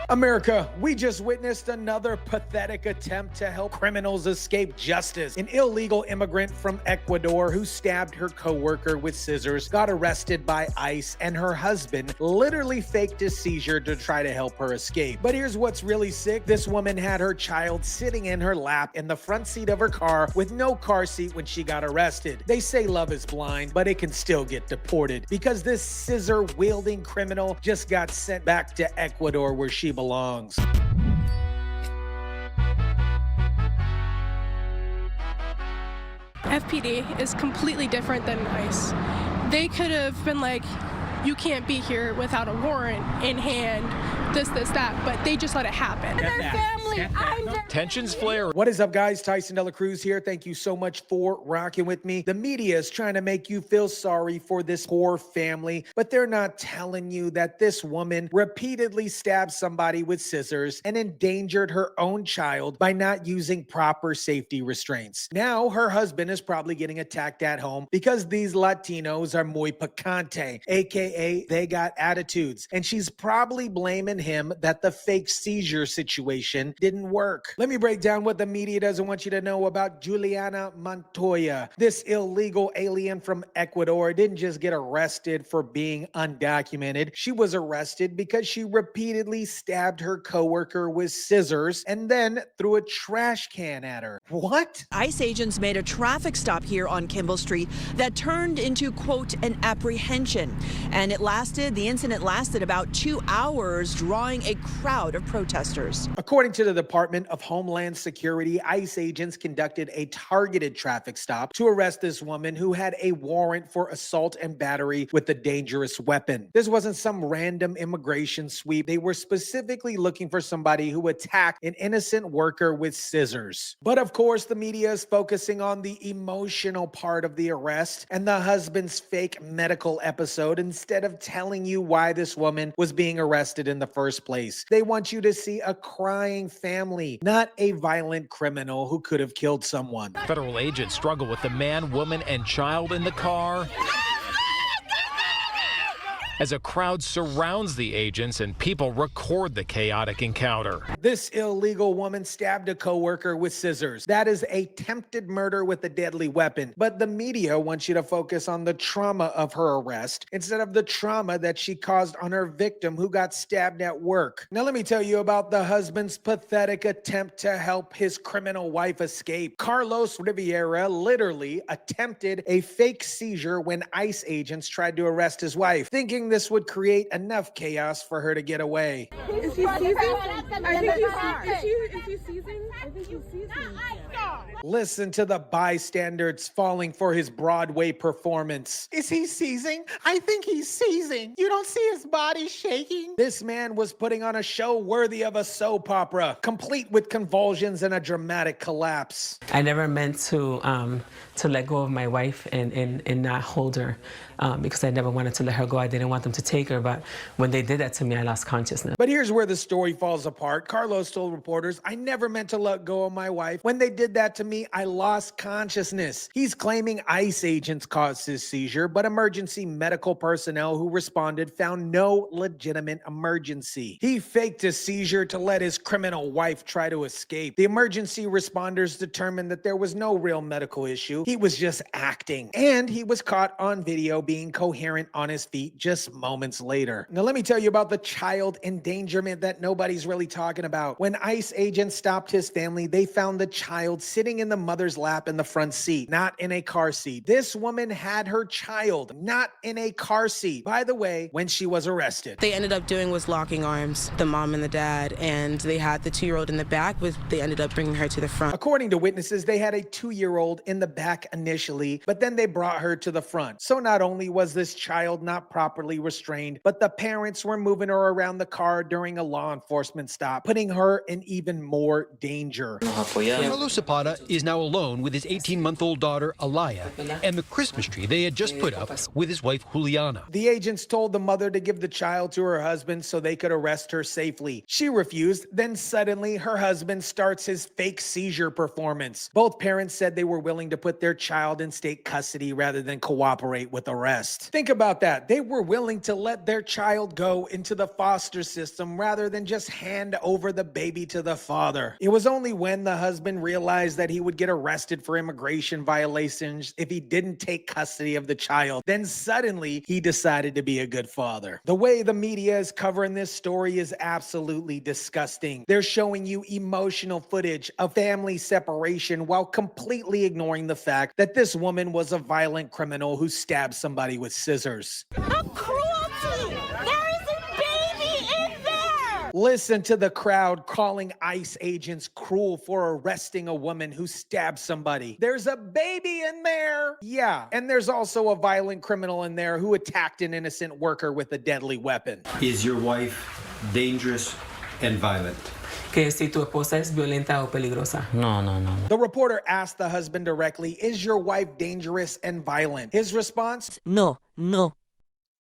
America, we just witnessed another pathetic attempt to help criminals escape justice. An illegal immigrant from Ecuador who stabbed her coworker with scissors got arrested by ICE, and her husband literally faked a seizure to try to help her escape. But here's what's really sick. This woman had her child sitting in her lap in the front seat of her car with no car seat when she got arrested. They say love is blind, but it can still get deported because this scissor-wielding criminal just got sent back to Ecuador where she belongs. FPD is completely different than ICE. They could have been like, you can't be here without a warrant in hand, this, that, but they just let it happen. Their family. Tensions flare. What is up, guys? Tyson Cruz here. Thank you so much for rocking with me. The media is trying to make you feel sorry for this poor family, but they're not telling you that this woman repeatedly stabbed somebody with scissors and endangered her own child by not using proper safety restraints. Now her husband is probably getting attacked at home because these Latinos are muy picante, aka they got attitudes, and she's probably blaming him that the fake seizure situation didn't work. Let me break down what the media doesn't want you to know about Juliana Montoya. This illegal alien from Ecuador didn't just get arrested for being undocumented. She was arrested because she repeatedly stabbed her coworker with scissors and then threw a trash can at her. What? ICE agents made a traffic stop here on Kimball Street that turned into, quote, an apprehension. And the incident lasted about 2 hours, drawing a crowd of protesters. According to the Department of Homeland Security, ICE agents conducted a targeted traffic stop to arrest this woman who had a warrant for assault and battery with a dangerous weapon. This wasn't some random immigration sweep. They were specifically looking for somebody who attacked an innocent worker with scissors. But of course, the media is focusing on the emotional part of the arrest and the husband's fake medical episode instead of telling you why this woman was being arrested in the first place. They want you to see a crying family, not a violent criminal who could have killed someone. Federal agents struggle with the man, woman, and child in the car as a crowd surrounds the agents and people record the chaotic encounter. This illegal woman stabbed a coworker with scissors. That is attempted murder with a deadly weapon. But the media wants you to focus on the trauma of her arrest instead of the trauma that she caused on her victim who got stabbed at work. Now let me tell you about the husband's pathetic attempt to help his criminal wife escape. Carlos Riviera literally attempted a fake seizure when ICE agents tried to arrest his wife, thinking this would create enough chaos for her to get away. Is he seizing? I think he's seizing. I think he's seizing. Listen to the bystanders falling for his Broadway performance. Is he seizing? I think he's seizing. You don't see his body shaking? This man was putting on a show worthy of a soap opera, complete with convulsions and a dramatic collapse. I never meant to let go of my wife and not hold her because I never wanted to let her go. I didn't want them to take her, but when they did that to me, I lost consciousness. But here's where the story falls apart. Carlos told reporters, "I never meant to let go of my wife. When they did that to me, I lost consciousness." He's claiming ICE agents caused his seizure, but emergency medical personnel who responded found no legitimate emergency. He faked a seizure to let his criminal wife try to escape. The emergency responders determined that there was no real medical issue. He was just acting, and he was caught on video being coherent on his feet just moments later. Now let me tell you about the child endangerment that nobody's really talking about. When ICE agents stopped his family, they found the child sitting in the mother's lap in the front seat, not in a car seat. This woman had her child not in a car seat, by the way, when she was arrested. They ended up doing was locking arms, the mom and the dad, and they had the 2-year-old in the back, but they ended up bringing her to the front. According to witnesses, they had a 2-year-old in the back initially, but then they brought her to the front. So not only was this child not properly restrained, but the parents were moving her around the car during a law enforcement stop, putting her in even more danger. Carlos Zapata is now alone with his 18-month-old daughter, Alaya, and the Christmas tree they had just put up with his wife, Juliana. The agents told the mother to give the child to her husband so they could arrest her safely. She refused. Then suddenly, her husband starts his fake seizure performance. Both parents said they were willing to put their child in state custody rather than cooperate with arrest. Think about that. They were willing to let their child go into the foster system rather than just hand over the baby to the father. It was only when the husband realized that he would get arrested for immigration violations if he didn't take custody of the child, then suddenly he decided to be a good father. The way the media is covering this story is absolutely disgusting. They're showing you emotional footage of family separation while completely ignoring the fact that this woman was a violent criminal who stabbed somebody with scissors. A cruelty! There is a baby in there! Listen to the crowd calling ICE agents cruel for arresting a woman who stabbed somebody. There's a baby in there. Yeah, and there's also a violent criminal in there who attacked an innocent worker with a deadly weapon. Is your wife dangerous and violent? Que si tu esposa es violenta o peligrosa. No. The reporter asked the husband directly, "Is your wife dangerous and violent?" His response, No.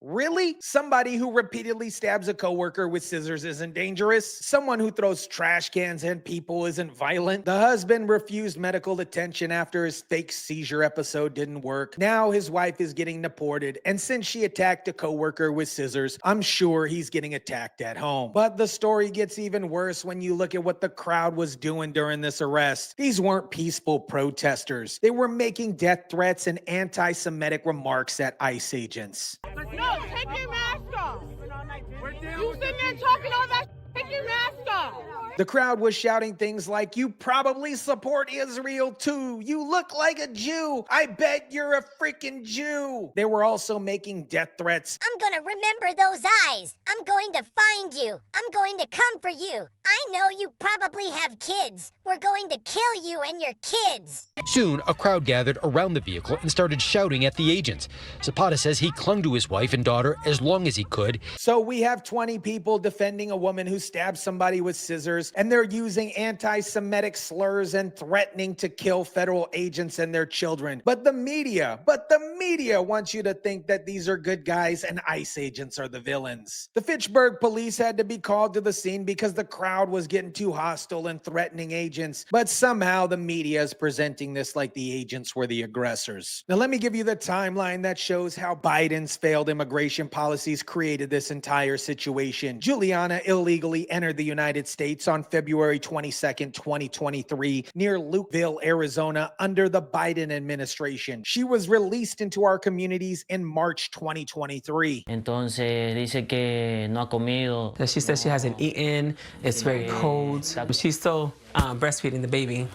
"Really? Somebody who repeatedly stabs a coworker with scissors isn't dangerous? Someone who throws trash cans at people isn't violent?" The husband refused medical attention after his fake seizure episode didn't work. Now his wife is getting deported, and since she attacked a coworker with scissors, I'm sure he's getting attacked at home. But the story gets even worse when you look at what the crowd was doing during this arrest. These weren't peaceful protesters. They were making death threats and anti-Semitic remarks at ICE agents. No, take your mask off. You sitting there talking all that take your mask off. The crowd was shouting things like, "You probably support Israel too. You look like a Jew. I bet you're a freaking Jew." They were also making death threats. "I'm gonna remember those eyes. I'm going to find you. I'm going to come for you. I know you probably have kids. We're going to kill you and your kids." Soon, a crowd gathered around the vehicle and started shouting at the agents. Zapata says he clung to his wife and daughter as long as he could. So we have 20 people defending a woman who stabbed somebody with scissors, and they're using anti-Semitic slurs and threatening to kill federal agents and their children. But the media wants you to think that these are good guys and ICE agents are the villains. The Fitchburg police had to be called to the scene because the crowd was getting too hostile and threatening agents. But somehow the media is presenting this like the agents were the aggressors. Now let me give you the timeline that shows how Biden's failed immigration policies created this entire situation. Juliana illegally entered the United States on February 22nd, 2023, near Lukeville, Arizona, under the Biden administration. She was released into our communities in March 2023. Entonces dice que no ha comido. She says she hasn't eaten. It's very cold. She's still breastfeeding the baby,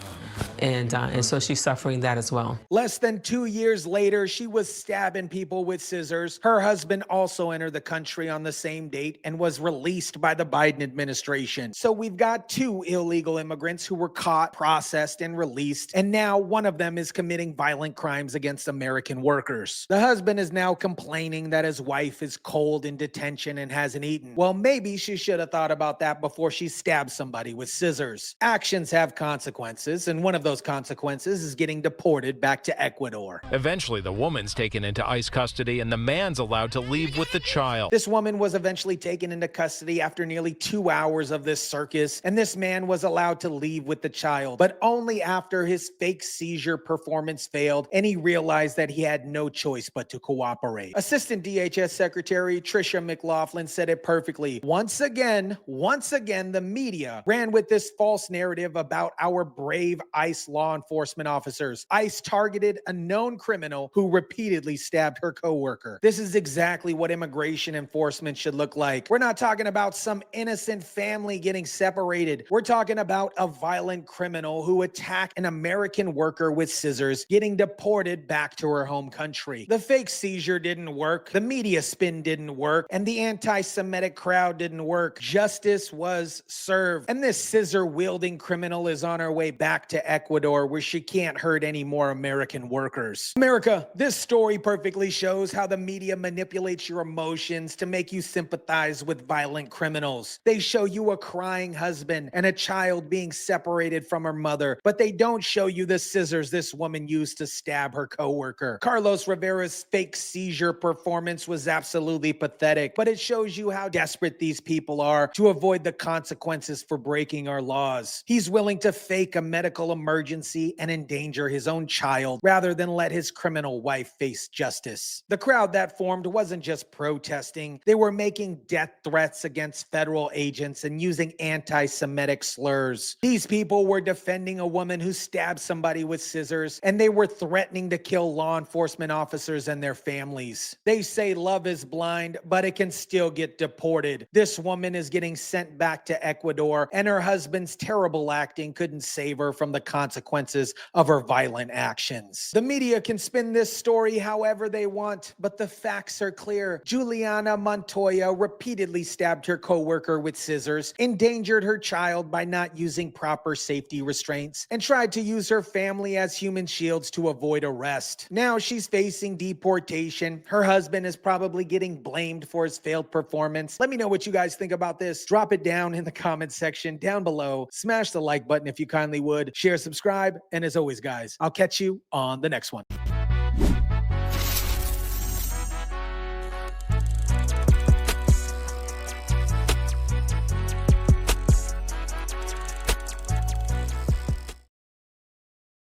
and so she's suffering that as well. Less than 2 years later, she was stabbing people with scissors. Her husband also entered the country on the same date and was released by the Biden administration. So we've got 2 illegal immigrants who were caught, processed, and released, and now one of them is committing violent crimes against American workers. The husband is now complaining that his wife is cold in detention and hasn't eaten. Well, maybe she should have thought about that before she stabbed somebody with scissors. Actions have consequences, and one of those consequences is getting deported back to Ecuador. Eventually, the woman's taken into ICE custody and the man's allowed to leave with the child. This woman was eventually taken into custody after nearly 2 hours of this circus, and this man was allowed to leave with the child, but only after his fake seizure performance failed and he realized that he had no choice but to cooperate. Assistant DHS Secretary Tricia McLaughlin said it perfectly. Once again, the media ran with this false narrative about our brave ICE law enforcement officers. ICE targeted a known criminal who repeatedly stabbed her coworker. This is exactly what immigration enforcement should look like. We're not talking about some innocent family getting separated. We're talking about a violent criminal who attacked an American worker with scissors, getting deported back to her home country. The fake seizure didn't work. The media spin didn't work. And the anti-Semitic crowd didn't work. Justice was served. And this scissor-wielding criminal criminal is on her way back to Ecuador where she can't hurt any more American workers. America, this story perfectly shows how the media manipulates your emotions to make you sympathize with violent criminals. They show you a crying husband and a child being separated from her mother, but they don't show you the scissors this woman used to stab her coworker. Carlos Rivera's fake seizure performance was absolutely pathetic, but it shows you how desperate these people are to avoid the consequences for breaking our laws. He's willing to fake a medical emergency and endanger his own child rather than let his criminal wife face justice. The crowd that formed wasn't just protesting, they were making death threats against federal agents and using anti-Semitic slurs. These people were defending a woman who stabbed somebody with scissors, and they were threatening to kill law enforcement officers and their families. They say love is blind, but it can still get deported. This woman is getting sent back to Ecuador, and her husband's terrible acting couldn't save her from the consequences of her violent actions. The media can spin this story however they want, but the facts are clear. Juliana Montoya repeatedly stabbed her coworker with scissors, endangered her child by not using proper safety restraints, and tried to use her family as human shields to avoid arrest. Now she's facing deportation. Her husband is probably getting blamed for his failed performance. Let me know what you guys think about this. Drop it down in the comment section down below. Smash the like button if you kindly would. Share, subscribe, and as always, guys, I'll catch you on the next one.